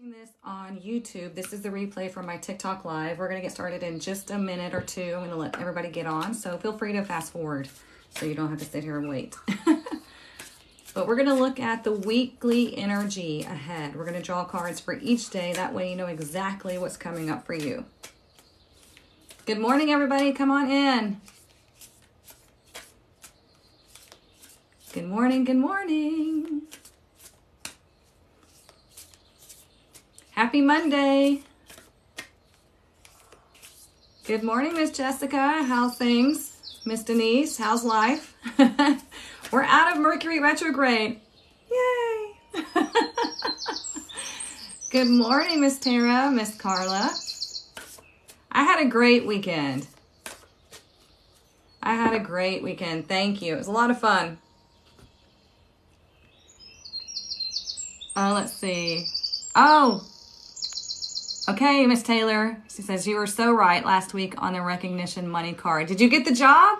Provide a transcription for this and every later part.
This on YouTube. This is the replay from my TikTok live. We're going to get started in just a minute or two. I'm going to let everybody get on, so feel free to fast forward so you don't have to sit here and wait. But we're going to look at the weekly energy ahead. We're going to draw cards for each day. That way you know exactly what's coming up for you. Good morning, everybody. Come on in. Good morning. Good morning. Happy Monday. Good morning, Miss Jessica. How's things? Miss Denise, how's life? We're out of Mercury retrograde. Yay. Good morning, Miss Tara, Miss Carla. I had a great weekend. Thank you. It was a lot of fun. Oh, let's see. Oh, okay, Miss Taylor. She says, you were so right last week on the recognition money card. Did you get the job?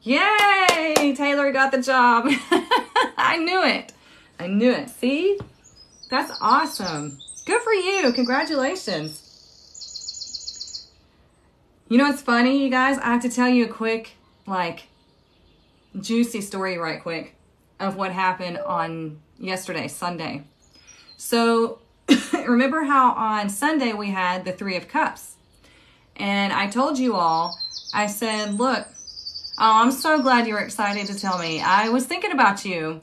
Yay! Taylor got the job. I knew it. See? That's awesome. Good for you. Congratulations. You know what's funny, you guys? I have to tell you a quick, juicy story right quick of what happened on yesterday, Sunday. So remember how on Sunday we had the Three of Cups? And I told you all, I said, look, oh, I'm so glad you were excited to tell me. I was thinking about you.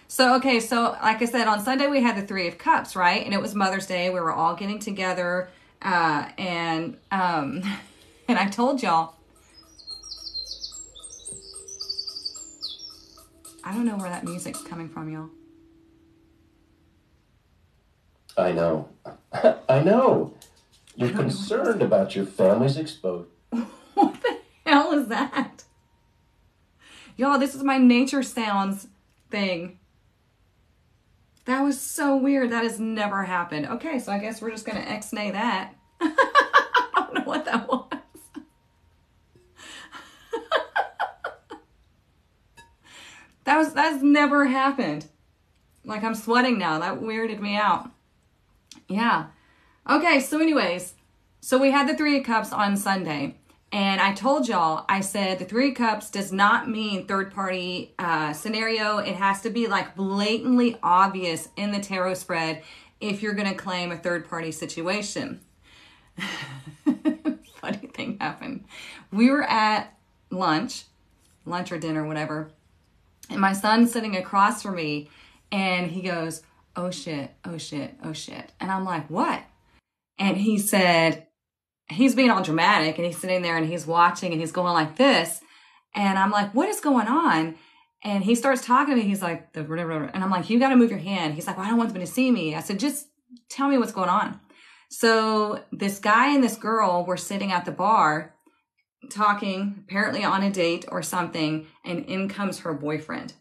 So, okay, so like I said, on Sunday we had the Three of Cups, right? And it was Mother's Day. We were all getting together. And I told y'all, I don't know where that music's coming from, y'all. I know. I know. You're concerned about your family's exposure. What the hell is that? Y'all, this is my nature sounds thing. That was so weird. That has never happened. Okay, so I guess we're just going to X-nay that. I don't know what that was. That's never happened. Like, I'm sweating now. That weirded me out. Yeah. Okay, so anyways, so we had the Three of Cups on Sunday. And I told y'all, I said the Three of Cups does not mean third-party scenario. It has to be like blatantly obvious in the tarot spread if you're going to claim a third-party situation. Funny thing happened. We were at lunch or dinner, whatever. And my son's sitting across from me and he goes, oh shit, oh shit, oh shit. And I'm like, what? And he said, he's being all dramatic and he's sitting there and he's watching and he's going like this. And I'm like, what is going on? And he starts talking to me. He's like, and I'm like, you got to move your hand. He's like, well, I don't want them to see me. I said, just tell me what's going on. So this guy and this girl were sitting at the bar talking, apparently on a date or something. And in comes her boyfriend.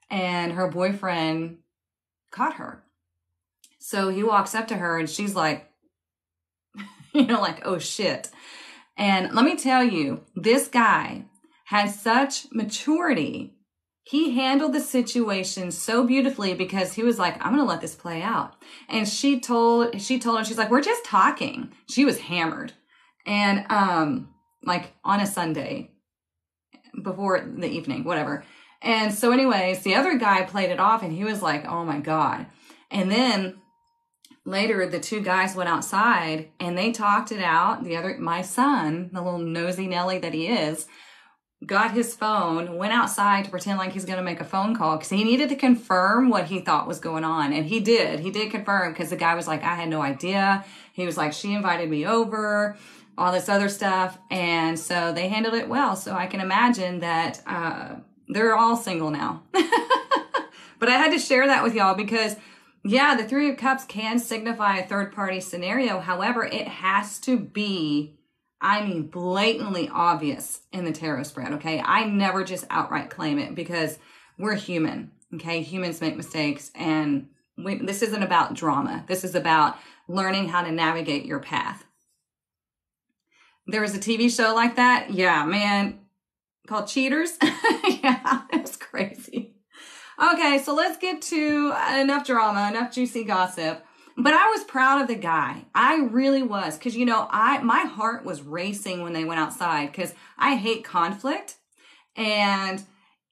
And her boyfriend caught her. So he walks up to her and she's like, like, oh shit. And let me tell you, this guy has such maturity. He handled the situation so beautifully because he was like, I'm going to let this play out. And she told him, she's like, we're just talking. She was hammered. And, like on a Sunday before the evening, whatever. And so anyways, the other guy played it off and he was like, oh my God. And then later, the two guys went outside and they talked it out. My son, the little nosy Nelly that he is, got his phone, went outside to pretend like he's going to make a phone call because he needed to confirm what he thought was going on. And he did confirm because the guy was like, I had no idea. He was like, she invited me over, all this other stuff. And so they handled it well. So I can imagine that they're all single now. But I had to share that with y'all because yeah, the Three of Cups can signify a third-party scenario. However, it has to be, blatantly obvious in the tarot spread, okay? I never just outright claim it because we're human, okay? Humans make mistakes, and this isn't about drama. This is about learning how to navigate your path. There was a TV show like that. Yeah, man, called cheaters. Yeah, it was crazy. Okay, so let's get to enough drama, enough juicy gossip. But I was proud of the guy. I really was. Because, you know, my heart was racing when they went outside because I hate conflict. And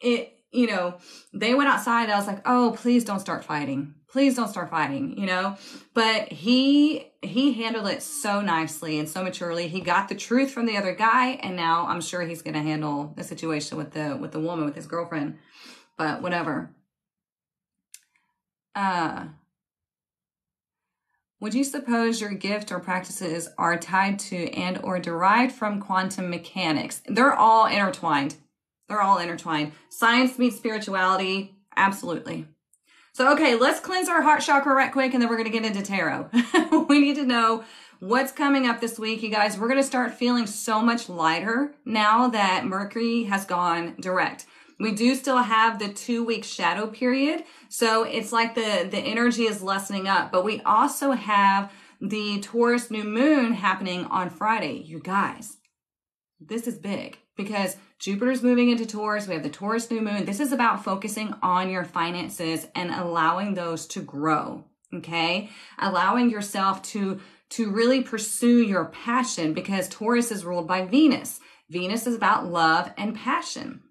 it, you know, they went outside and I was like, oh, please don't start fighting. Please don't start fighting, you know. But he handled it so nicely and so maturely. He got the truth from the other guy. And now I'm sure he's going to handle the situation with the woman, with his girlfriend. But whatever. Would you suppose your gift or practices are tied to and or derived from quantum mechanics? They're all intertwined. They're all intertwined. Science meets spirituality. Absolutely. So, okay, let's cleanse our heart chakra right quick, and then we're going to get into tarot. We need to know what's coming up this week, you guys. We're going to start feeling so much lighter now that Mercury has gone direct. We do still have the 2-week shadow period. So it's like the energy is lessening up. But we also have the Taurus new moon happening on Friday. You guys, this is big because Jupiter's moving into Taurus. We have the Taurus new moon. This is about focusing on your finances and allowing those to grow. Okay. Allowing yourself to really pursue your passion because Taurus is ruled by Venus. Venus is about love and passion.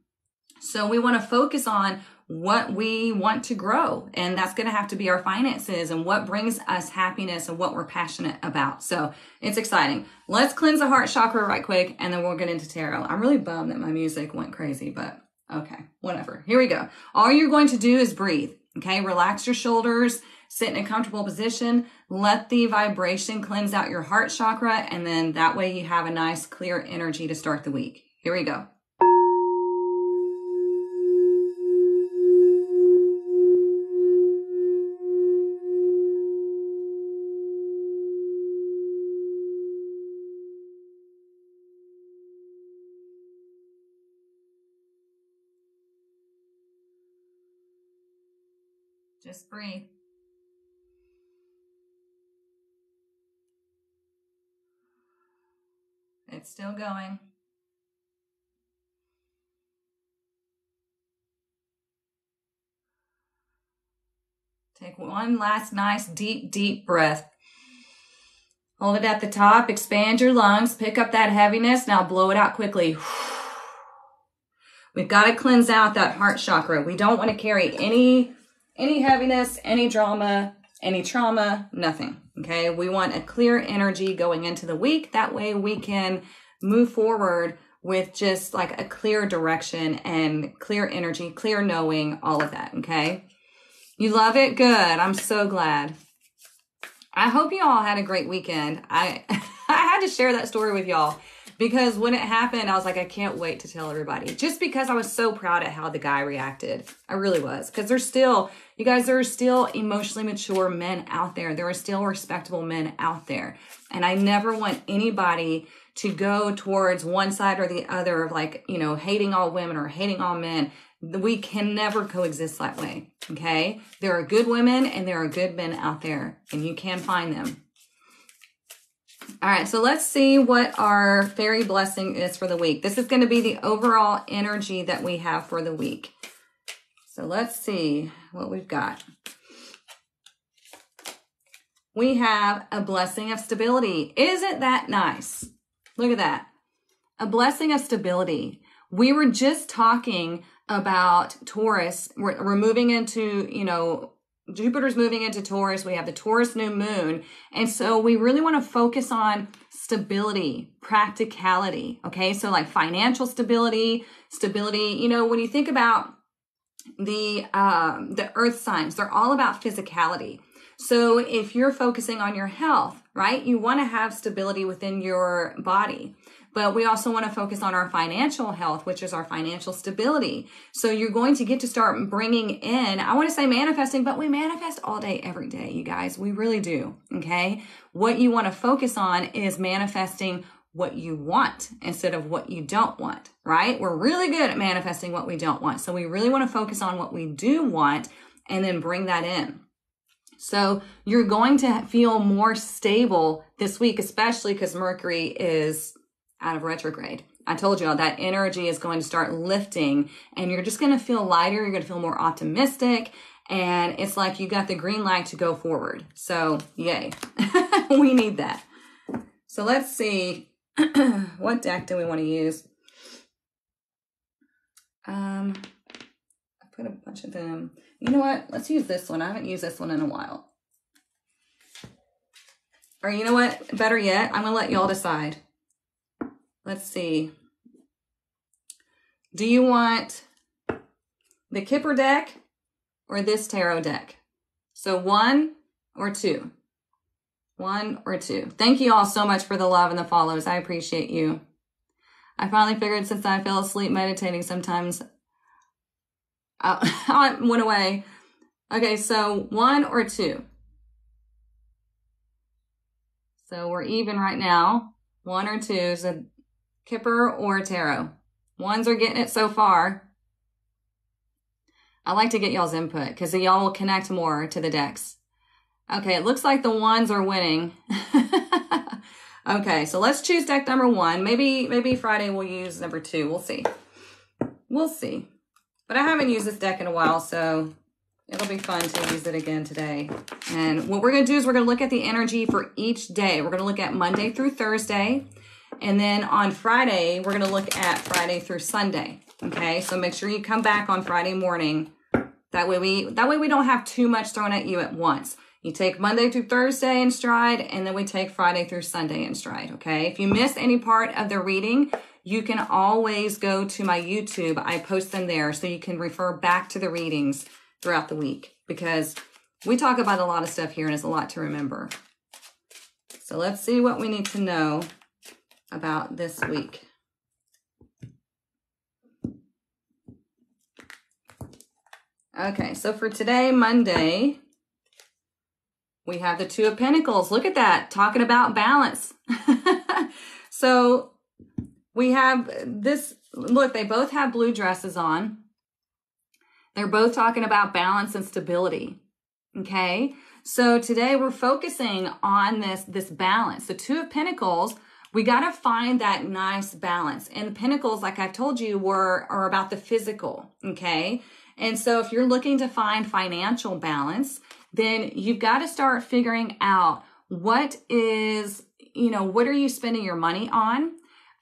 So we want to focus on what we want to grow. And that's going to have to be our finances and what brings us happiness and what we're passionate about. So it's exciting. Let's cleanse the heart chakra right quick and then we'll get into tarot. I'm really bummed that my music went crazy, but okay, whatever. Here we go. All you're going to do is breathe. Okay. Relax your shoulders, sit in a comfortable position, let the vibration cleanse out your heart chakra. And then that way you have a nice clear energy to start the week. Here we go. Just breathe. It's still going. Take one last nice deep breath. Hold it at the top, expand your lungs, pick up that heaviness. Now blow it out quickly. We've got to cleanse out that heart chakra. We don't want to carry any heaviness, any drama, any trauma, nothing. Okay. We want a clear energy going into the week. That way we can move forward with just like a clear direction and clear energy, clear knowing, all of that. Okay. You love it? Good. I'm so glad. I hope you all had a great weekend. I had to share that story with y'all because when it happened, I was like, I can't wait to tell everybody just because I was so proud at how the guy reacted. I really was. Because there's still, you guys, there are still emotionally mature men out there. There are still respectable men out there. And I never want anybody to go towards one side or the other of like, you know, hating all women or hating all men. We can never coexist that way. Okay. There are good women and there are good men out there and you can find them. All right. So let's see what our fairy blessing is for the week. This is going to be the overall energy that we have for the week. So let's see what we've got. We have a blessing of stability. Isn't that nice? Look at that. A blessing of stability. We were just talking about Taurus. We're moving into, you know, Jupiter's moving into Taurus. We have the Taurus new moon. And so we really want to focus on stability, practicality. Okay. So like financial stability, you know, when you think about the earth signs, they're all about physicality. So if you're focusing on your health, right, you want to have stability within your body. But we also want to focus on our financial health, which is our financial stability. So you're going to get to start bringing in, I want to say manifesting, but we manifest all day, every day, you guys. We really do. Okay. What you want to focus on is manifesting what you want instead of what you don't want, right? We're really good at manifesting what we don't want. So we really want to focus on what we do want and then bring that in. So you're going to feel more stable this week, especially because Mercury is out of retrograde. I told you all that energy is going to start lifting, and you're just going to feel lighter. You're going to feel more optimistic, and it's like you got the green light to go forward. So yay. We need that. So let's see. What deck do we want to use? I put a bunch of them. You know what? Let's use this one. I haven't used this one in a while. Or you know what? Better yet, I'm going to let y'all decide. Let's see. Do you want the Kipper deck or this tarot deck? So 1 or 2? 1 or 2. Thank you all so much for the love and the follows. I appreciate you. I finally figured since I fell asleep meditating sometimes, I went away. Okay, so 1 or 2. So we're even right now. 1 or 2. So Kipper or tarot. 1s are getting it so far. I like to get y'all's input because y'all will connect more to the decks. Okay, it looks like the 1s are winning. Okay, so let's choose deck number 1. Maybe Friday we'll use number 2. We'll see. We'll see. But I haven't used this deck in a while, so it'll be fun to use it again today. And what we're going to do is we're going to look at the energy for each day. We're going to look at Monday through Thursday. And then on Friday, we're going to look at Friday through Sunday. Okay, so make sure you come back on Friday morning. That way we don't have too much thrown at you at once. You take Monday through Thursday in stride, and then we take Friday through Sunday in stride, okay? If you miss any part of the reading, you can always go to my YouTube. I post them there so you can refer back to the readings throughout the week because we talk about a lot of stuff here and it's a lot to remember. So let's see what we need to know about this week. Okay, so for today, Monday, we have the 2 of Pentacles. Look at that, talking about balance. So we have this, look, they both have blue dresses on. They're both talking about balance and stability, okay? So today we're focusing on this balance. The 2 of Pentacles, we got to find that nice balance. And the Pentacles, like I've told you, are about the physical, okay? And so if you're looking to find financial balance, then you've got to start figuring out what is, what are you spending your money on?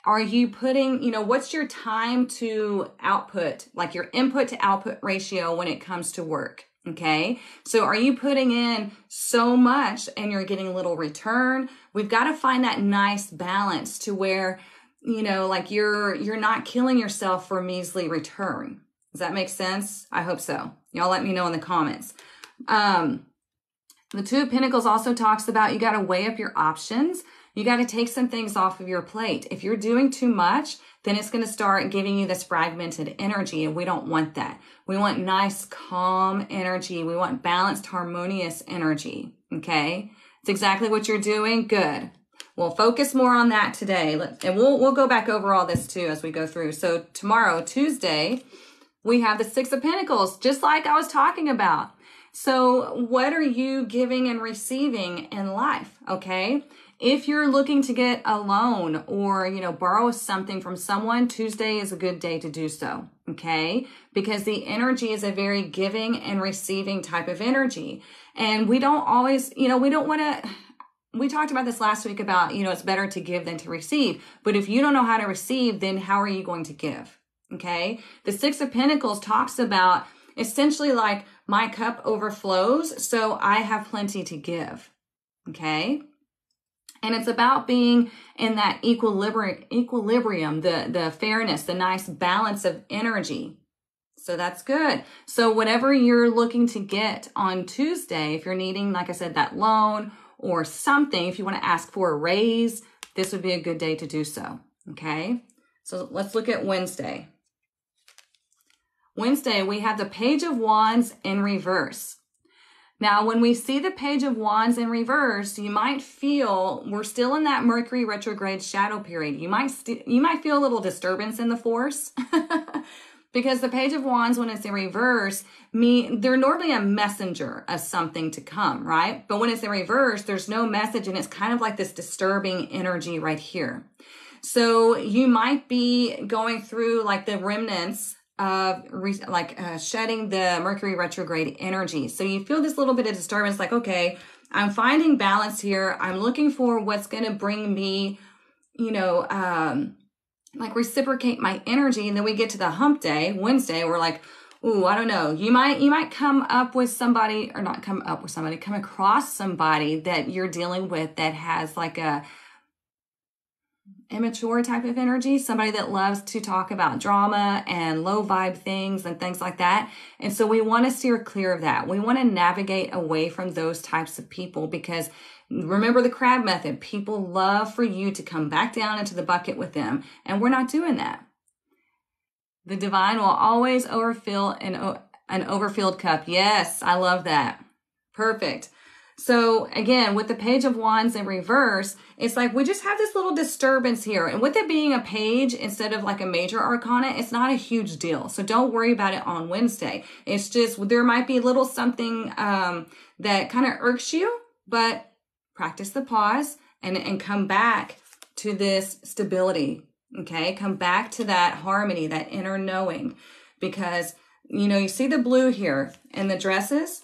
Are you putting, what's your time to output, like your input to output ratio when it comes to work? Okay. So are you putting in so much and you're getting little return? We've got to find that nice balance to where, like you're not killing yourself for measly return. Does that make sense? I hope so. Y'all let me know in the comments. The 2 of Pentacles also talks about you got to weigh up your options. You got to take some things off of your plate. If you're doing too much, then it's going to start giving you this fragmented energy, and we don't want that. We want nice, calm energy. We want balanced, harmonious energy, okay? It's exactly what you're doing. Good. We'll focus more on that today, and we'll go back over all this too as we go through. So tomorrow, Tuesday, we have the 6 of Pentacles, just like I was talking about. So what are you giving and receiving in life, okay? If you're looking to get a loan or, borrow something from someone, Tuesday is a good day to do so, okay? Because the energy is a very giving and receiving type of energy. And we don't always, we don't want to, we talked about this last week about, it's better to give than to receive. But if you don't know how to receive, then how are you going to give? Okay. The 6 of Pentacles talks about essentially like my cup overflows, so I have plenty to give. Okay. And it's about being in that equilibrium, the fairness, the nice balance of energy. So that's good. So whatever you're looking to get on Tuesday, if you're needing, like I said, that loan or something, if you want to ask for a raise, this would be a good day to do so. Okay. So let's look at Wednesday. Wednesday, we have the Page of Wands in reverse. Now, when we see the Page of Wands in reverse, you might feel we're still in that Mercury retrograde shadow period. You might feel a little disturbance in the force because the Page of Wands, when it's in reverse, they're normally a messenger of something to come, right? But when it's in reverse, there's no message, and it's kind of like this disturbing energy right here. So you might be going through like the remnants of shedding the Mercury retrograde energy. So you feel this little bit of disturbance, like, okay, I'm finding balance here. I'm looking for what's going to bring me, like reciprocate my energy. And then we get to the hump day, Wednesday, we're like, ooh, I don't know. You might come up with somebody, or not come up with somebody, come across somebody that you're dealing with that has like a immature type of energy, somebody that loves to talk about drama and low vibe things and things like that. And so we want to steer clear of that. We want to navigate away from those types of people, because remember the crab method. People love for you to come back down into the bucket with them, and we're not doing that. The divine will always overfill an overfilled cup. Yes, I love that. Perfect. So again, with the Page of Wands in reverse, it's like we just have this little disturbance here. And with it being a page instead of like a major arcana, it's not a huge deal. So don't worry about it on Wednesday. It's just, there might be a little something that kind of irks you, but practice the pause and come back to this stability. Okay, come back to that harmony, that inner knowing, because, you see the blue here in the dresses.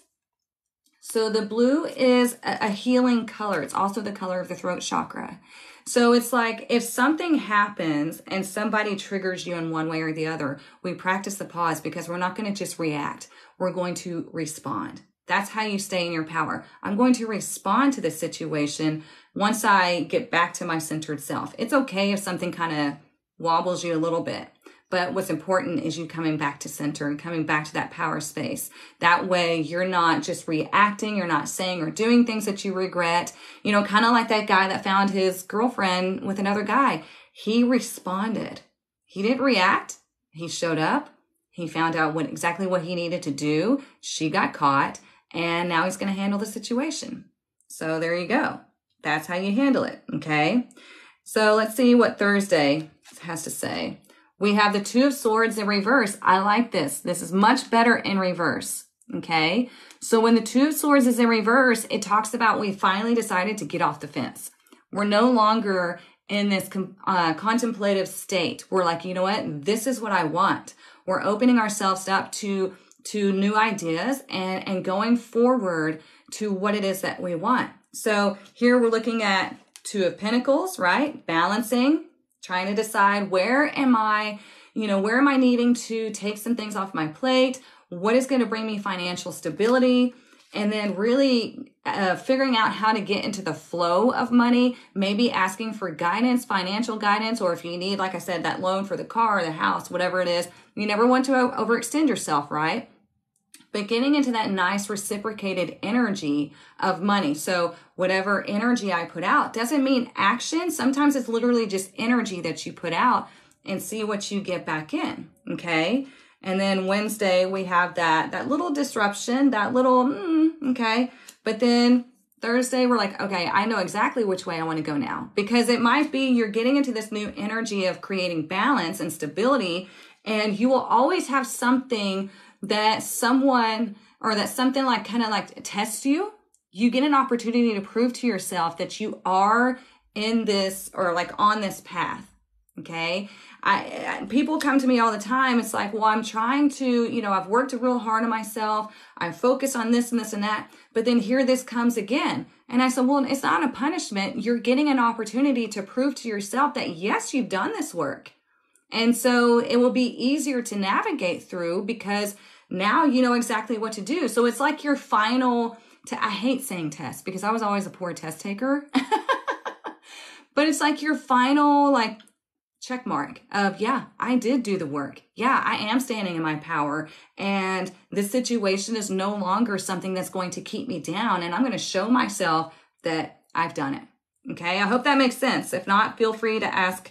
So the blue is a healing color. It's also the color of the throat chakra. So it's like if something happens and somebody triggers you in one way or the other, we practice the pause, because we're not going to just react. We're going to respond. That's how you stay in your power. I'm going to respond to this situation once I get back to my centered self. It's okay if something kind of wobbles you a little bit. But what's important is you coming back to center and coming back to that power space. That way you're not just reacting. You're not saying or doing things that you regret. Kind of like that guy that found his girlfriend with another guy. He responded. He didn't react. He showed up. He found out exactly what he needed to do. She got caught, and now he's going to handle the situation. So there you go. That's how you handle it. Okay. So let's see what Thursday has to say. We have the Two of Swords in reverse. I like this. This is much better in reverse. Okay. So when the Two of Swords is in reverse, it talks about we finally decided to get off the fence. We're no longer in this contemplative state. We're like, you know what? This is what I want. We're opening ourselves up to new ideas and going forward to what it is that we want. So here we're looking at Two of Pentacles, right? Balancing, trying to decide where am I needing to take some things off my plate? What is going to bring me financial stability? And then really figuring out how to get into the flow of money, maybe asking for guidance, financial guidance, or if you need, like I said, that loan for the car or the house, whatever it is, you never want to overextend yourself, right? But getting into that nice reciprocated energy of money. So whatever energy I put out doesn't mean action. Sometimes it's literally just energy that you put out and see what you get back in. Okay. And then Wednesday, we have that little disruption, that little, okay. But then Thursday, we're like, okay, I know exactly which way I want to go now, because it might be you're getting into this new energy of creating balance and stability, and you will always have something that something like kind of like tests you. You get an opportunity to prove to yourself that you are in this, or like on this path. Okay. People come to me all the time. It's like, well, I'm trying to, I've worked real hard on myself. I focus on this and this and that, but then here this comes again. And I said, well, it's not a punishment. You're getting an opportunity to prove to yourself that yes, you've done this work. And so it will be easier to navigate through, because now you know exactly what to do. So it's like your final, I hate saying test because I was always a poor test taker, but it's like your final check mark of, yeah, I did do the work. Yeah, I am standing in my power, and this situation is no longer something that's going to keep me down, and I'm going to show myself that I've done it. Okay, I hope that makes sense. If not, feel free to ask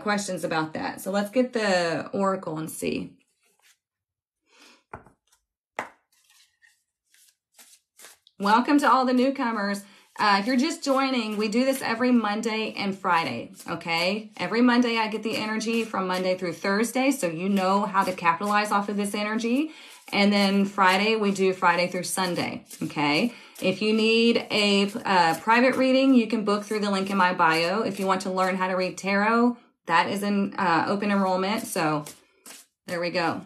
questions about that. So let's get the oracle and see. Welcome to all the newcomers. If you're just joining, we do this every Monday and Friday, okay? Every Monday I get the energy from Monday through Thursday, so you know how to capitalize off of this energy. And then Friday, we do Friday through Sunday, okay? If you need a private reading, you can book through the link in my bio. If you want to learn how to read tarot, that is in open enrollment, so there we go.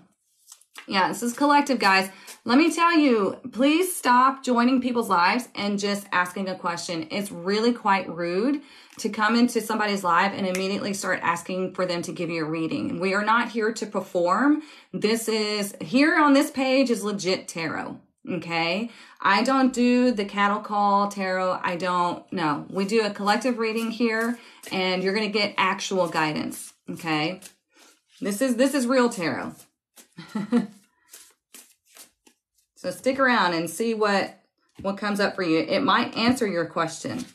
Yeah, this is collective, guys. Let me tell you, please stop joining people's lives and just asking a question. It's really quite rude to come into somebody's live and immediately start asking for them to give you a reading. We are not here to perform. This is, here on this page is legit tarot, okay? I don't do the cattle call tarot. I don't, no. We do a collective reading here, and you're going to get actual guidance, okay? This is real tarot. So stick around and see what comes up for you. It might answer your question.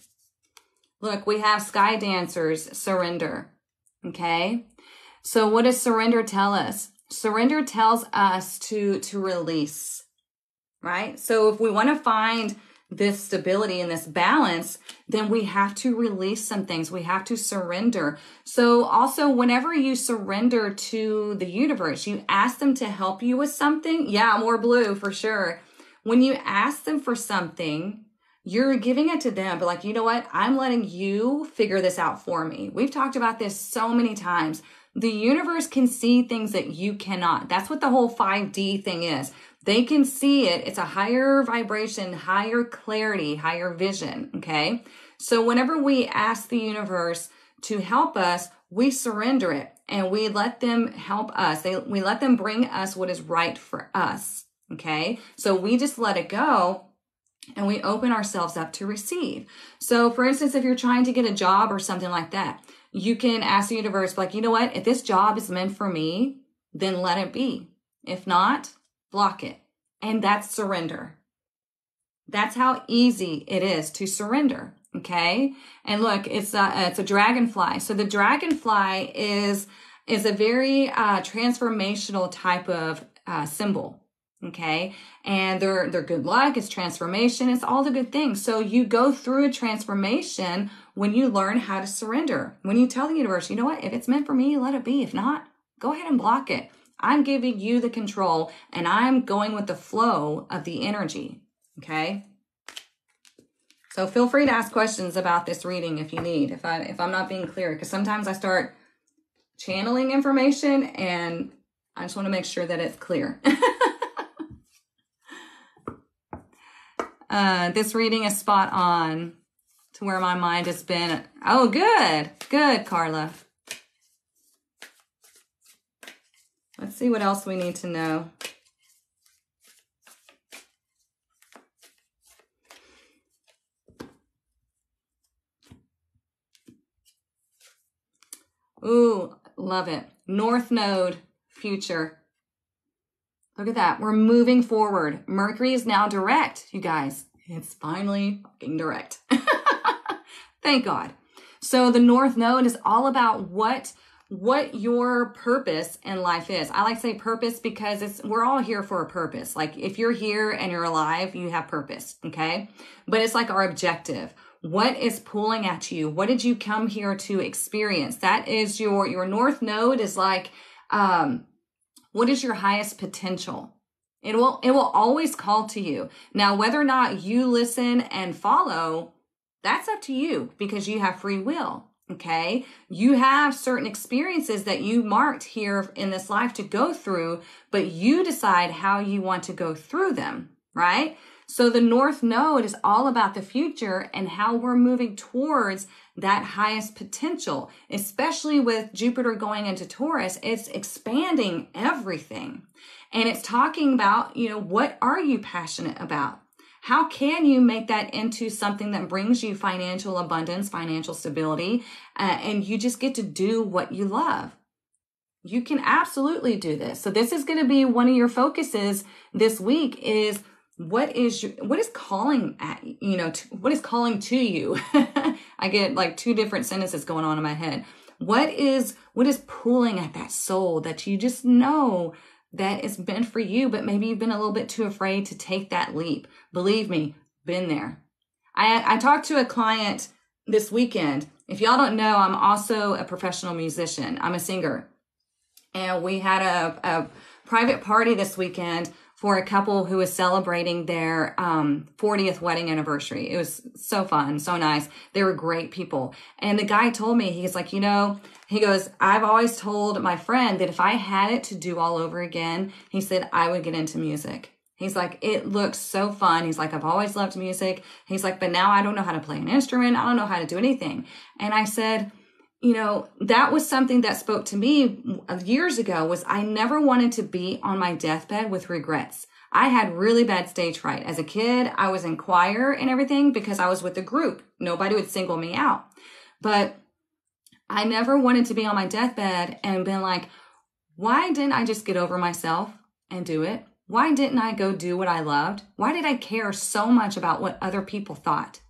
Look, we have Sky Dancers, surrender. Okay? So what does surrender tell us? Surrender tells us to release, right? So if we want to find this stability and this balance, then we have to release some things. We have to surrender. So also, whenever you surrender to the universe, you ask them to help you with something. Yeah, more blue for sure. When you ask them for something, you're giving it to them, but like, you know what? I'm letting you figure this out for me. We've talked about this so many times. The universe can see things that you cannot. That's what the whole 5D thing is. They can see it. It's a higher vibration, higher clarity, higher vision, okay? So whenever we ask the universe to help us, we surrender it and we let them help us. We let them bring us what is right for us, okay? So we just let it go and we open ourselves up to receive. So for instance, if you're trying to get a job or something like that, you can ask the universe, like, you know what? If this job is meant for me, then let it be. If not, block it. And that's surrender. That's how easy it is to surrender. Okay. And look, it's a dragonfly. So the dragonfly is a very transformational type of symbol. Okay. And they're good luck. It's transformation. It's all the good things. So you go through a transformation when you learn how to surrender. When you tell the universe, you know what? If it's meant for me, let it be. If not, go ahead and block it. I'm giving you the control and I'm going with the flow of the energy. Okay. So feel free to ask questions about this reading if you need, if I'm not being clear, because sometimes I start channeling information and I just want to make sure that it's clear. This reading is spot on to where my mind has been. Oh, good, Carla. Let's see what else we need to know. Ooh, love it. North Node, future. Look at that. We're moving forward. Mercury is now direct, you guys. It's finally fucking direct. Thank God. So the North Node is all about what your purpose in life is. I like to say purpose because we're all here for a purpose. Like if you're here and you're alive, you have purpose, okay? But it's like our objective. What is pulling at you? What did you come here to experience? That is your North Node is like, what is your highest potential? It will always call to you. Now, whether or not you listen and follow, that's up to you because you have free will. Okay. You have certain experiences that you marked here in this life to go through, but you decide how you want to go through them, right? So the North Node is all about the future and how we're moving towards that highest potential, especially with Jupiter going into Taurus. It's expanding everything. And it's talking about, what are you passionate about? How can you make that into something that brings you financial abundance, financial stability, and you just get to do what you love? You can absolutely do this. So this is going to be one of your focuses this week is what is calling at, what is calling to you? I get like two different sentences going on in my head. What is pulling at that soul that you just know that it's meant for you, but maybe you've been a little bit too afraid to take that leap. Believe me, been there. I talked to a client this weekend. If y'all don't know, I'm also a professional musician. I'm a singer. And we had a private party this weekend for a couple who was celebrating their 40th wedding anniversary. It was so fun, so nice. They were great people. And the guy told me, he's like, you know, he goes, I've always told my friend that if I had it to do all over again, he said, I would get into music. He's like, it looks so fun. He's like, I've always loved music. He's like, but now I don't know how to play an instrument. I don't know how to do anything. And I said, you know, that was something that spoke to me years ago, was I never wanted to be on my deathbed with regrets. I had really bad stage fright. As a kid, I was in choir and everything because I was with a group. Nobody would single me out. But I never wanted to be on my deathbed and been like, why didn't I just get over myself and do it? Why didn't I go do what I loved? Why did I care so much about what other people thought?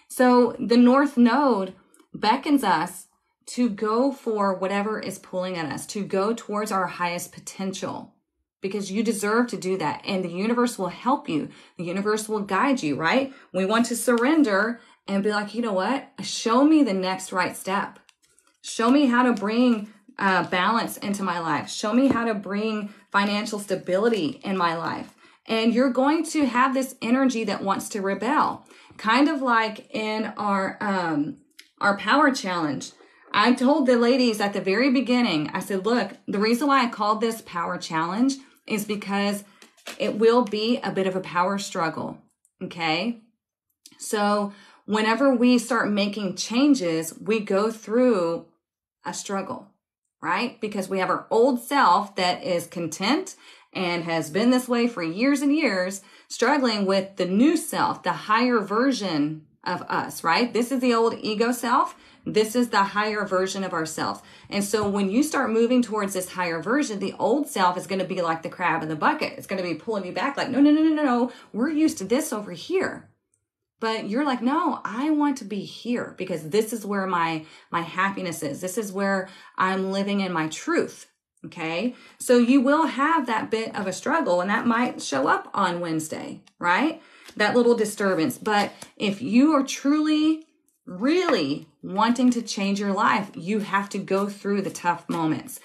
So the North Node beckons us to go for whatever is pulling at us, to go towards our highest potential, because you deserve to do that. And the universe will help you. The universe will guide you, right? We want to surrender and be like, you know what? Show me the next right step. Show me how to bring balance into my life. Show me how to bring financial stability in my life. And you're going to have this energy that wants to rebel. Kind of like in our power challenge. I told the ladies at the very beginning, I said, look, the reason why I called this power challenge is because it will be a bit of a power struggle. Okay. So whenever we start making changes, we go through a struggle, right? Because we have our old self that is content and has been this way for years and years, struggling with the new self, the higher version of us, right? This is the old ego self. This is the higher version of ourselves. And so when you start moving towards this higher version, the old self is going to be like the crab in the bucket. It's going to be pulling you back like, no. We're used to this over here. But you're like, no, I want to be here because this is where my happiness is. This is where I'm living in my truth. Okay. So you will have that bit of a struggle, and that might show up on Wednesday, right? That little disturbance. But if you are truly really wanting to change your life, you have to go through the tough moments.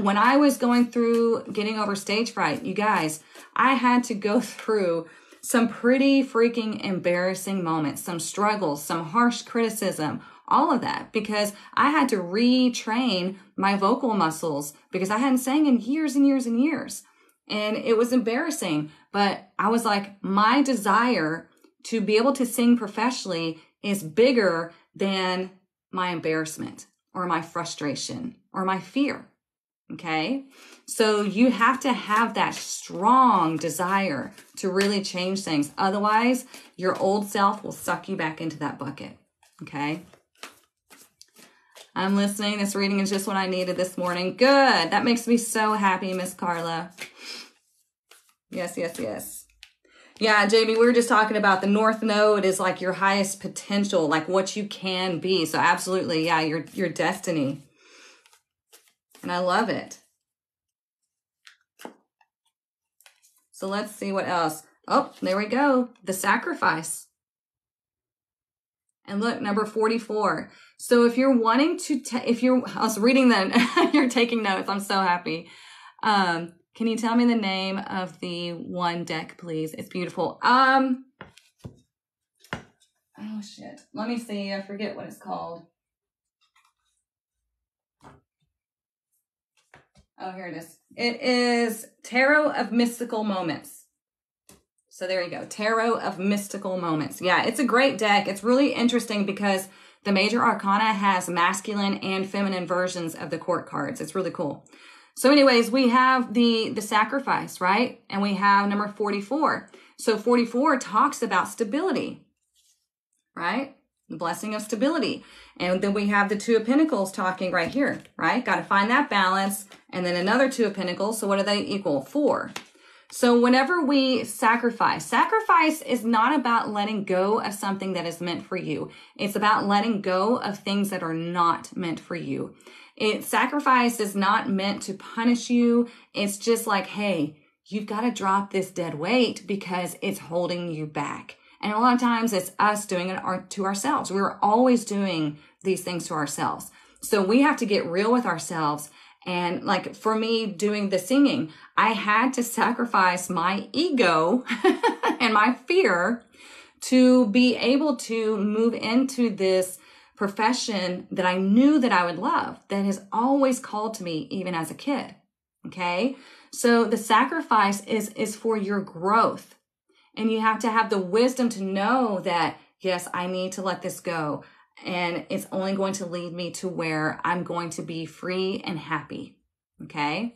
When I was going through getting over stage fright, you guys, I had to go through some pretty freaking embarrassing moments, some struggles, some harsh criticism, all of that, because I had to retrain my vocal muscles because I hadn't sang in years and years and years. And it was embarrassing, but I was like, my desire to be able to sing professionally is bigger than my embarrassment or my frustration or my fear. Okay. So you have to have that strong desire to really change things. Otherwise, your old self will suck you back into that bucket. Okay. I'm listening. This reading is just what I needed this morning. Good. That makes me so happy, Miss Carla. Yes. Yeah, Jamie, we were just talking about the North Node is like your highest potential, like what you can be. So absolutely, yeah, your destiny. And I love it. So let's see what else. Oh, there we go. The sacrifice. And look, number 44. So if you're wanting to, I was reading that, you're taking notes. I'm so happy. Can you tell me the name of the one deck, please? It's beautiful. Oh shit. Let me see. I forget what it's called. Oh, here it is. It is Tarot of Mystical Moments. So there you go. Tarot of Mystical Moments. Yeah, it's a great deck. It's really interesting because the Major Arcana has masculine and feminine versions of the court cards. It's really cool. So anyways, we have the sacrifice, right? And we have number 44. So 44 talks about stability, right? The blessing of stability. And then we have the Two of Pentacles talking right here, right? Got to find that balance. And then another Two of Pentacles. So what do they equal? 4. So whenever we sacrifice is not about letting go of something that is meant for you. It's about letting go of things that are not meant for you. Sacrifice is not meant to punish you. It's just like, hey, you've got to drop this dead weight because it's holding you back. And a lot of times it's us doing it to ourselves. We're always doing these things to ourselves. So we have to get real with ourselves. And like for me doing the singing, I had to sacrifice my ego and my fear to be able to move into this profession that I knew that I would love, that has always called to me even as a kid. Okay. So the sacrifice is for your growth. And you have to have the wisdom to know that, yes, I need to let this go. And it's only going to lead me to where I'm going to be free and happy. Okay.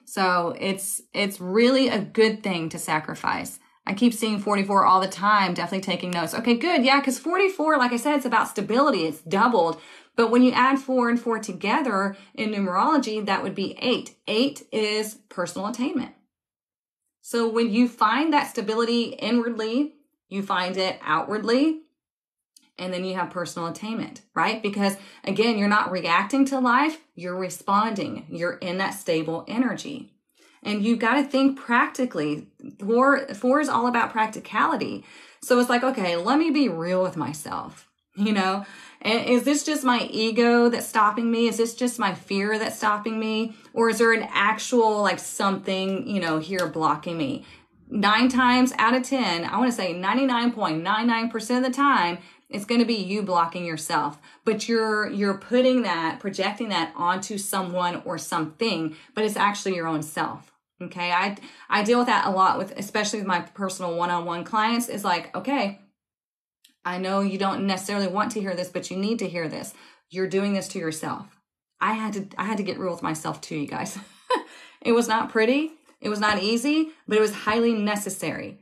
So it's really a good thing to sacrifice. I keep seeing 44 all the time, definitely taking notes. Okay, good. Yeah, because 44, like I said, it's about stability. It's doubled. But when you add 4 and 4 together in numerology, that would be 8. 8 is personal attainment. So when you find that stability inwardly, you find it outwardly, and then you have personal attainment, right? Because again, you're not reacting to life, you're responding. You're in that stable energy. And you've got to think practically. 4 is all about practicality. So it's like, okay, let me be real with myself. You know, and is this just my ego that's stopping me? Is this just my fear that's stopping me? Or is there an actual like something, you know, here blocking me? 9 times out of 10, I want to say 99.99% of the time, it's going to be you blocking yourself. But you're putting that, projecting that onto someone or something, but it's actually your own self. Okay. I deal with that a lot with, especially with my personal one-on-one clients, is like, okay, I know you don't necessarily want to hear this, but you need to hear this. You're doing this to yourself. I had to get real with myself too, you guys. It was not pretty. It was not easy, but it was highly necessary.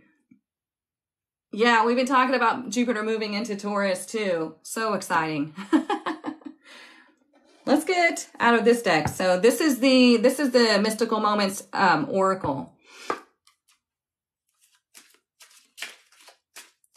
Yeah, we've been talking about Jupiter moving into Taurus too. So exciting. Let's get out of this deck. So this is the Mystical Moments Oracle.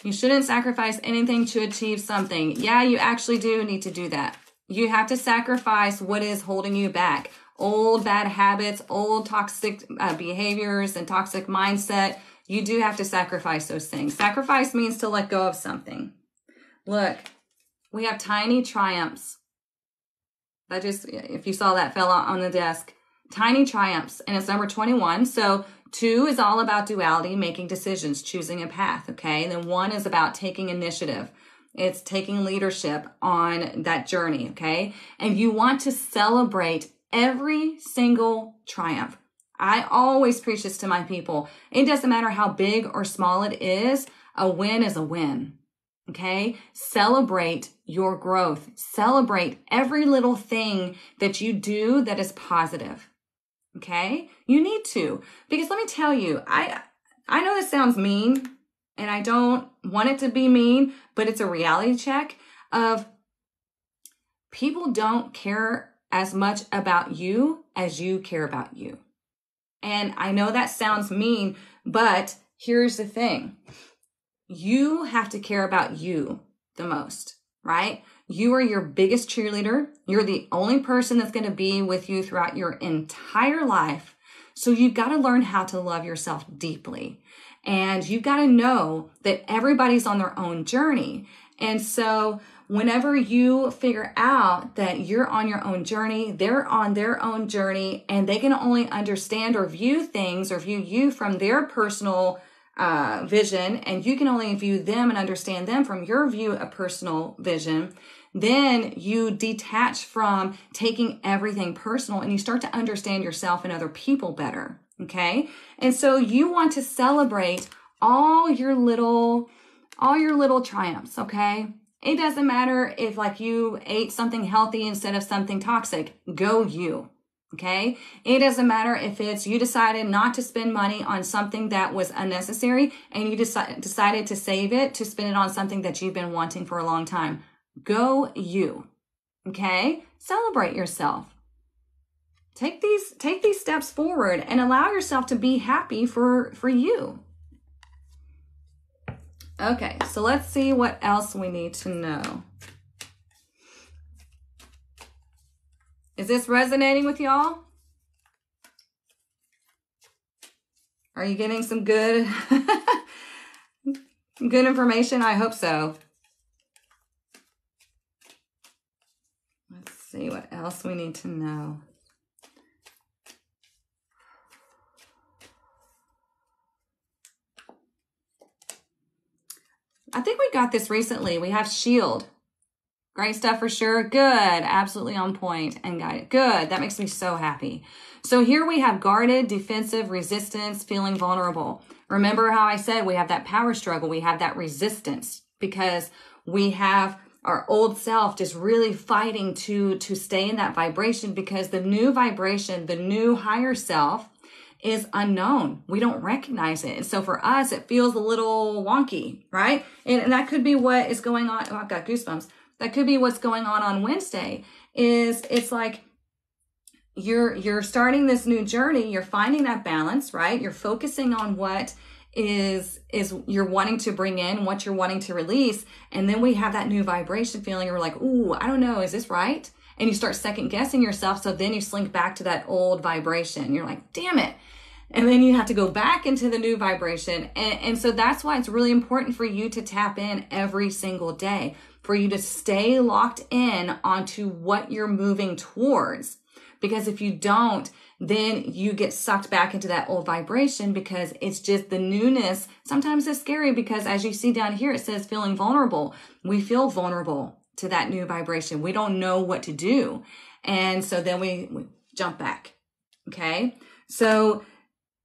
You shouldn't sacrifice anything to achieve something. Yeah, you actually do need to do that. You have to sacrifice what is holding you back. Old bad habits, old toxic behaviors and toxic mindset. You do have to sacrifice those things. Sacrifice means to let go of something. Look, we have tiny triumphs. That just, if you saw that fell on the desk, tiny triumphs, and it's number 21. So 2 is all about duality, making decisions, choosing a path. Okay. And then 1 is about taking initiative. It's taking leadership on that journey. Okay. And you want to celebrate every single triumph. I always preach this to my people. It doesn't matter how big or small it is. A win is a win. Okay. Celebrate your growth. Celebrate every little thing that you do that is positive. Okay. You need to, because let me tell you, I know this sounds mean and I don't want it to be mean, but it's a reality check of people don't care as much about you as you care about you. And I know that sounds mean, but here's the thing. You have to care about you the most, right? You are your biggest cheerleader. You're the only person that's going to be with you throughout your entire life. So you've got to learn how to love yourself deeply. And you've got to know that everybody's on their own journey. And so whenever you figure out that you're on your own journey, they're on their own journey, and they can only understand or view things or view you from their personal vision, and you can only view them and understand them from your view of personal vision, then you detach from taking everything personal and you start to understand yourself and other people better. Okay. And so you want to celebrate all your little triumphs. Okay. It doesn't matter if like you ate something healthy instead of something toxic. Go you. Okay. It doesn't matter if it's you decided not to spend money on something that was unnecessary and you decided to save it to spend it on something that you've been wanting for a long time. Go you. Okay. Celebrate yourself. Take these steps forward and allow yourself to be happy for you. Okay. So let's see what else we need to know. Is this resonating with y'all? Are you getting some good Some good information? I hope so. Let's see what else we need to know. I think we got this recently. We have shield. Great stuff for sure. Good. Absolutely on point and guided. Good. That makes me so happy. So here we have guarded, defensive, resistance, feeling vulnerable. Remember how I said we have that power struggle. We have that resistance because we have our old self just really fighting to stay in that vibration, because the new vibration, the new higher self, is unknown. We don't recognize it. And so for us, it feels a little wonky, right? And that could be what is going on. Oh, I've got goosebumps. That could be what's going on Wednesday. It's like you're starting this new journey. You're finding that balance, right? You're focusing on what is you're wanting to bring in, what you're wanting to release. And then we have that new vibration feeling. You're like, ooh, I don't know. Is this right? And you start second guessing yourself. So then you slink back to that old vibration. You're like, damn it. And then you have to go back into the new vibration. And so that's why it's really important for you to tap in every single day, for you to stay locked in onto what you're moving towards. Because if you don't, then you get sucked back into that old vibration, because it's just the newness. Sometimes it's scary because, as you see down here, it says feeling vulnerable. We feel vulnerable to that new vibration. We don't know what to do. And so then we jump back. Okay. So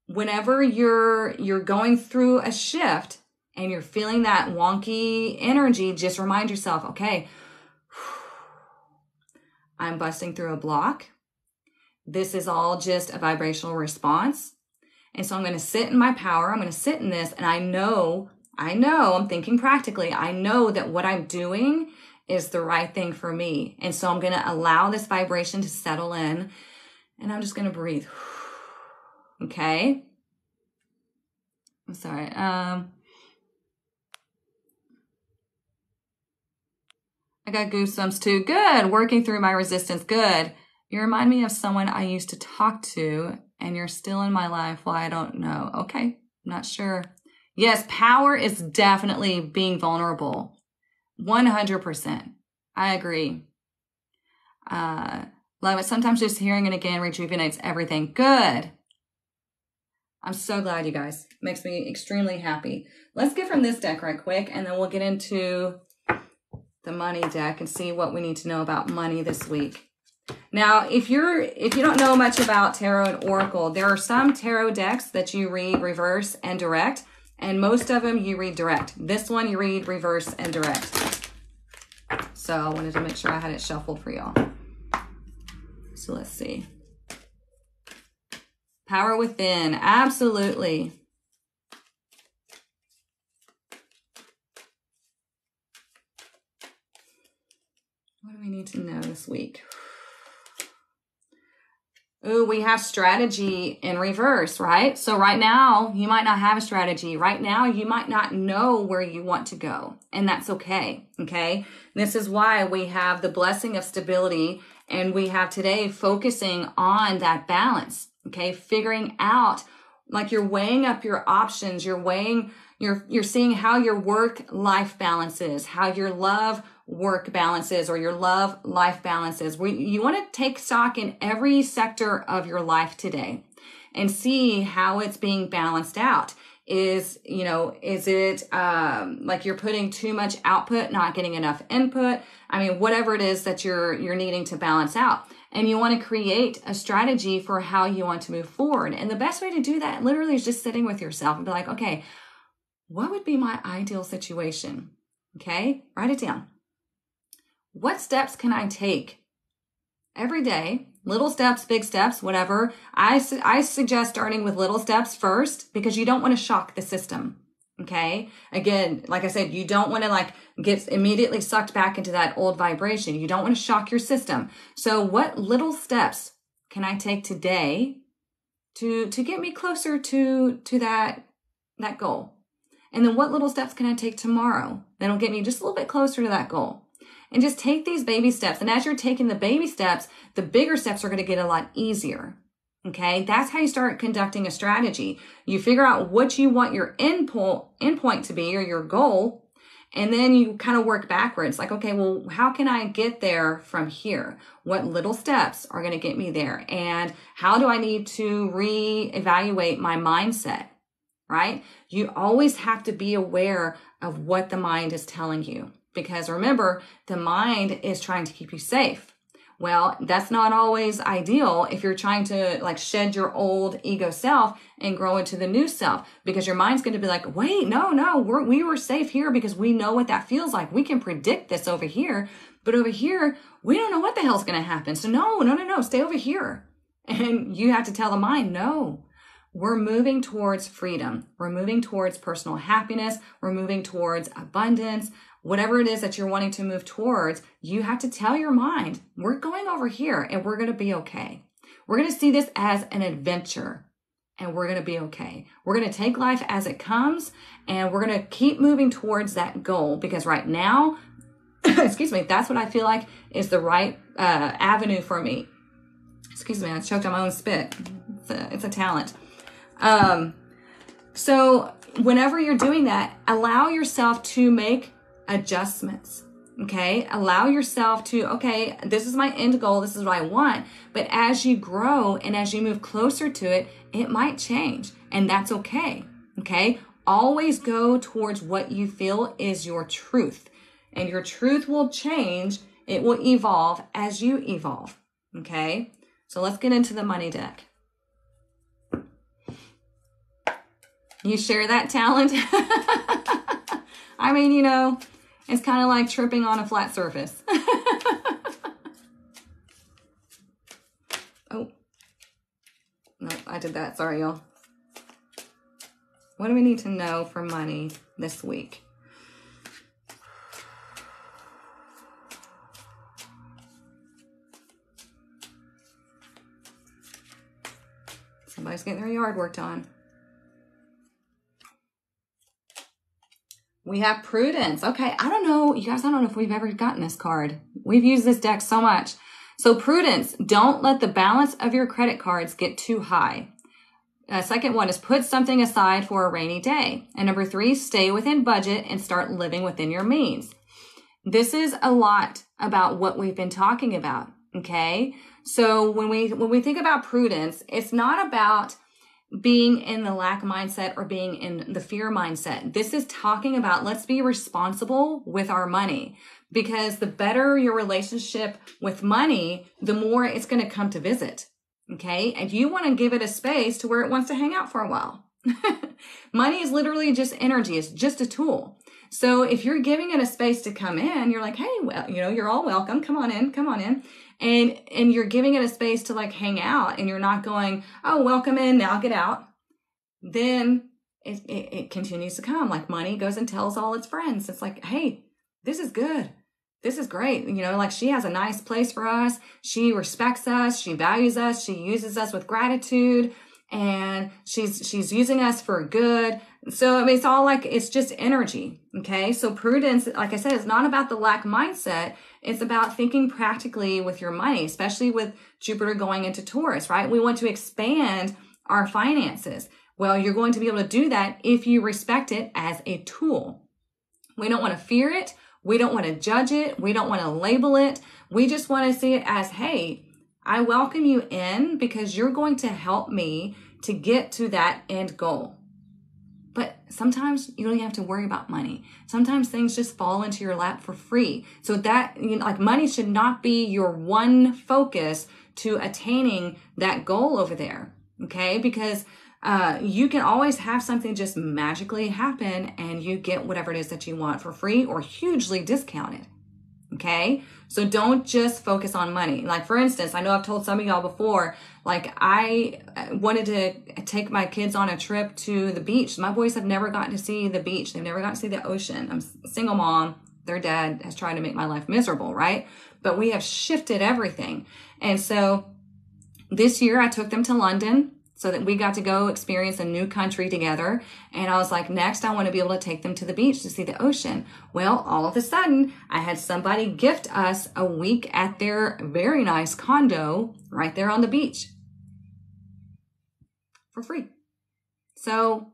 whenever you're going through a shift and you're feeling that wonky energy, just remind yourself, okay, I'm busting through a block. This is all just a vibrational response. And so I'm going to sit in my power. I'm going to sit in this. And I know, I'm thinking practically. I know that what I'm doing is the right thing for me. And so I'm going to allow this vibration to settle in. And I'm just going to breathe. Okay. I'm sorry. I got goosebumps too. Good. Working through my resistance. Good. You remind me of someone I used to talk to, and you're still in my life. Well, I don't know. Okay. Not sure. Yes. Power is definitely being vulnerable. 100%. I agree. Love it. Sometimes just hearing it again rejuvenates everything. Good. I'm so glad, you guys. Makes me extremely happy. Let's get from this deck right quick, and then we'll get into the money deck and see what we need to know about money this week. Now, if you don't know much about tarot and oracle, there are some tarot decks that you read reverse and direct, and most of them you read direct. This one you read reverse and direct. So I wanted to make sure I had it shuffled for y'all. So let's see. Power within, absolutely. What do we need to know this week? Ooh, we have strategy in reverse, right? So right now, you might not have a strategy. Right now, you might not know where you want to go, and that's okay, okay? This is why we have the blessing of stability, and we have today focusing on that balance. Okay, figuring out, like, you're weighing up your options, you're seeing how your work-life balance is, how your love-work balance is, or your love-life balance is. You want to take stock in every sector of your life today and see how it's being balanced out. Is it like you're putting too much output, not getting enough input? I mean, whatever it is that you're needing to balance out. And you want to create a strategy for how you want to move forward. And the best way to do that literally is just sitting with yourself and be like, okay, what would be my ideal situation? Okay, write it down. What steps can I take every day? Little steps, big steps, whatever. I suggest starting with little steps first, because you don't want to shock the system. Okay. Again, like I said, you don't want to get immediately sucked back into that old vibration. You don't want to shock your system. So what little steps can I take today to get me closer to that goal? And then what little steps can I take tomorrow that'll get me just a little bit closer to that goal? And just take these baby steps. And as you're taking the baby steps, the bigger steps are going to get a lot easier. Okay, that's how you start conducting a strategy. You figure out what you want your endpoint to be, or your goal, and then you kind of work backwards. Like, okay, well, how can I get there from here? What little steps are going to get me there? And how do I need to reevaluate my mindset, right? You always have to be aware of what the mind is telling you, because remember, the mind is trying to keep you safe. Well, that's not always ideal if you're trying to like shed your old ego self and grow into the new self, because your mind's going to be like, wait, no, we were safe here because we know what that feels like. We can predict this over here, but over here, we don't know what the hell's going to happen. So no, stay over here. And you have to tell the mind, no, we're moving towards freedom. We're moving towards personal happiness. We're moving towards abundance. Whatever it is that you're wanting to move towards, you have to tell your mind, we're going over here and we're going to be okay. We're going to see this as an adventure and we're going to be okay. We're going to take life as it comes and we're going to keep moving towards that goal, because right now, excuse me, that's what I feel like is the right avenue for me. Excuse me, I choked on my own spit. It's a talent. So whenever you're doing that, allow yourself to make adjustments. Okay. Allow yourself to, okay, this is my end goal. This is what I want. But as you grow and as you move closer to it, it might change, and that's okay. Okay. Always go towards what you feel is your truth, and your truth will change. It will evolve as you evolve. Okay. So let's get into the money deck. You share that talent? I mean, you know, it's kind of like tripping on a flat surface. Oh, no, I did that. Sorry, y'all. What do we need to know for money this week? Somebody's getting their yard worked on. We have prudence. Okay, I don't know, you guys, I don't know if we've ever gotten this card. We've used this deck so much. So prudence, don't let the balance of your credit cards get too high. Second one is put something aside for a rainy day. And number 3, stay within budget and start living within your means. This is a lot about what we've been talking about, okay? So when we think about prudence, it's not about being in the lack mindset or being in the fear mindset. This is talking about, let's be responsible with our money, because the better your relationship with money, the more it's going to come to visit. Okay. And you want to give it a space to where it wants to hang out for a while. Money is literally just energy. It's just a tool. So if you're giving it a space to come in, you're like, hey, well, you know, you're all welcome. Come on in. And you're giving it a space to like hang out, and you're not going, oh, welcome in, now get out. Then it continues to come. Like money goes and tells all its friends. It's like, hey, this is good. This is great. You know, like she has a nice place for us. She respects us. She values us. She uses us with gratitude, and she's using us for good. So, I mean, it's all like, it's just energy. Okay. So prudence, like I said, is not about the lack mindset. It's about thinking practically with your money, especially with Jupiter going into Taurus, right? We want to expand our finances. Well, you're going to be able to do that if you respect it as a tool. We don't want to fear it. We don't want to judge it. We don't want to label it. We just want to see it as, hey, I welcome you in because you're going to help me to get to that end goal. But sometimes you don't even have to worry about money. Sometimes things just fall into your lap for free. So that, you know, like money should not be your one focus to attaining that goal over there. Okay. Because you can always have something just magically happen and you get whatever it is that you want for free or hugely discounted. Okay. So don't just focus on money. Like for instance, I know I've told some of y'all before, like I wanted to take my kids on a trip to the beach. My boys have never gotten to see the beach. They've never gotten to see the ocean. I'm a single mom. Their dad has tried to make my life miserable, right? But we have shifted everything. And so this year I took them to London so that we got to go experience a new country together. And I was like, next, I want to be able to take them to the beach to see the ocean. Well, all of a sudden, I had somebody gift us a week at their very nice condo right there on the beach. for free. So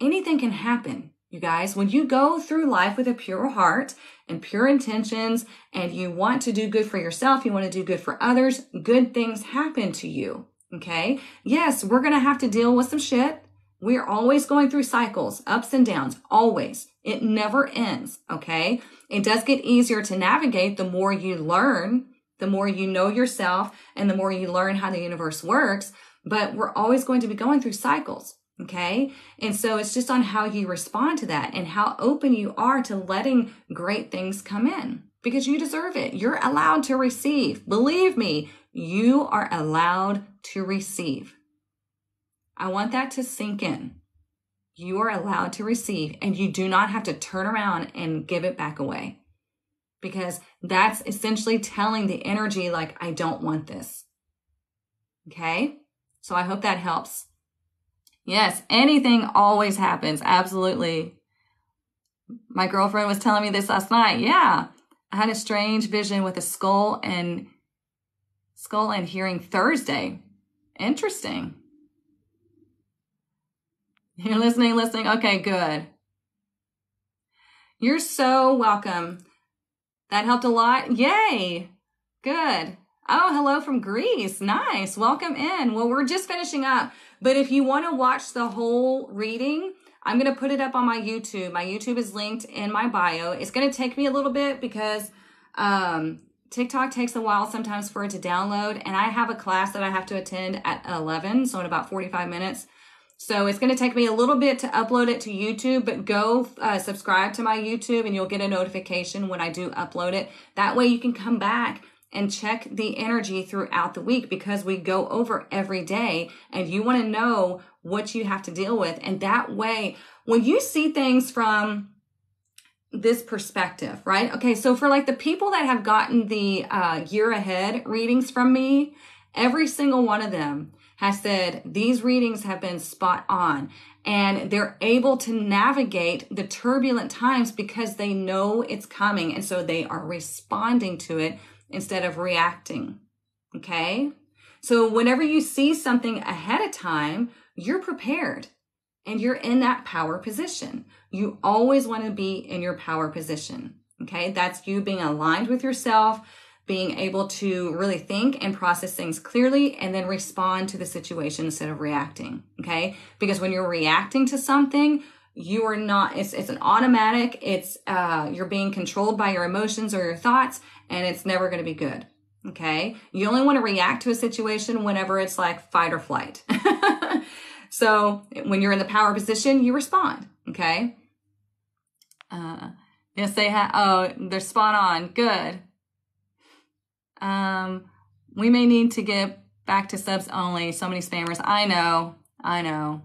anything can happen, you guys. When you go through life with a pure heart and pure intentions, and you want to do good for yourself, you want to do good for others, good things happen to you, okay? Yes, we're going to have to deal with some shit. We're always going through cycles, ups and downs, always. It never ends, okay? It does get easier to navigate the more you learn, the more you know yourself, and the more you learn how the universe works. But we're always going to be going through cycles, okay? And so it's just on how you respond to that and how open you are to letting great things come in, because you deserve it. You're allowed to receive. Believe me, you are allowed to receive. I want that to sink in. You are allowed to receive, and you do not have to turn around and give it back away, because that's essentially telling the energy, like, I don't want this. Okay? So I hope that helps. Yes, anything always happens. Absolutely. My girlfriend was telling me this last night. Yeah, I had a strange vision with a skull and hearing Thursday. Interesting. You're listening. Okay, good. You're so welcome. That helped a lot. Yay. Good. Oh, hello from Greece. Nice. Welcome in. Well, we're just finishing up, but if you want to watch the whole reading, I'm going to put it up on my YouTube. My YouTube is linked in my bio. It's going to take me a little bit because TikTok takes a while sometimes for it to download, and I have a class that I have to attend at 11, so in about 45 minutes. So it's going to take me a little bit to upload it to YouTube, but go subscribe to my YouTube and you'll get a notification when I do upload it. That way you can come back and check the energy throughout the week, because we go over every day and you want to know what you have to deal with. And that way, when you see things from this perspective, right? Okay, so for like the people that have gotten the year ahead readings from me, every single one of them has said these readings have been spot on, and they're able to navigate the turbulent times because they know it's coming, and so they are responding to it instead of reacting. Okay? So whenever you see something ahead of time, you're prepared and you're in that power position. You always want to be in your power position. Okay? That's you being aligned with yourself, being able to really think and process things clearly, and then respond to the situation instead of reacting, okay? Because when you're reacting to something, you are not, it's an automatic, you're being controlled by your emotions or your thoughts, and it's never going to be good, okay? You only want to react to a situation whenever it's like fight or flight. So when you're in the power position, you respond, okay? Yes, they're spot on. Good. We may need to get back to subs only. So many spammers. I know.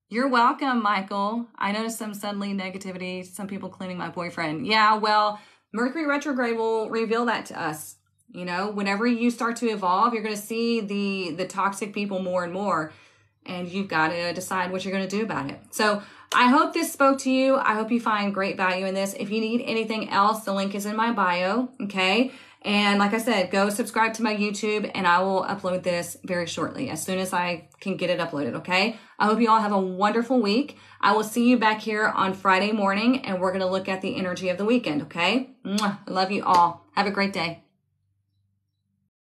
You're welcome, Michael. I noticed some suddenly negativity, some people claiming my boyfriend. Yeah, well, Mercury retrograde will reveal that to us. You know, whenever you start to evolve, you're going to see the toxic people more and more, and you've got to decide what you're going to do about it. So I hope this spoke to you. I hope you find great value in this. If you need anything else, the link is in my bio, okay? And like I said, go subscribe to my YouTube, and I will upload this very shortly as soon as I can get it uploaded, okay? I hope you all have a wonderful week. I will see you back here on Friday morning, and we're going to look at the energy of the weekend, okay? Mwah. I love you all. Have a great day.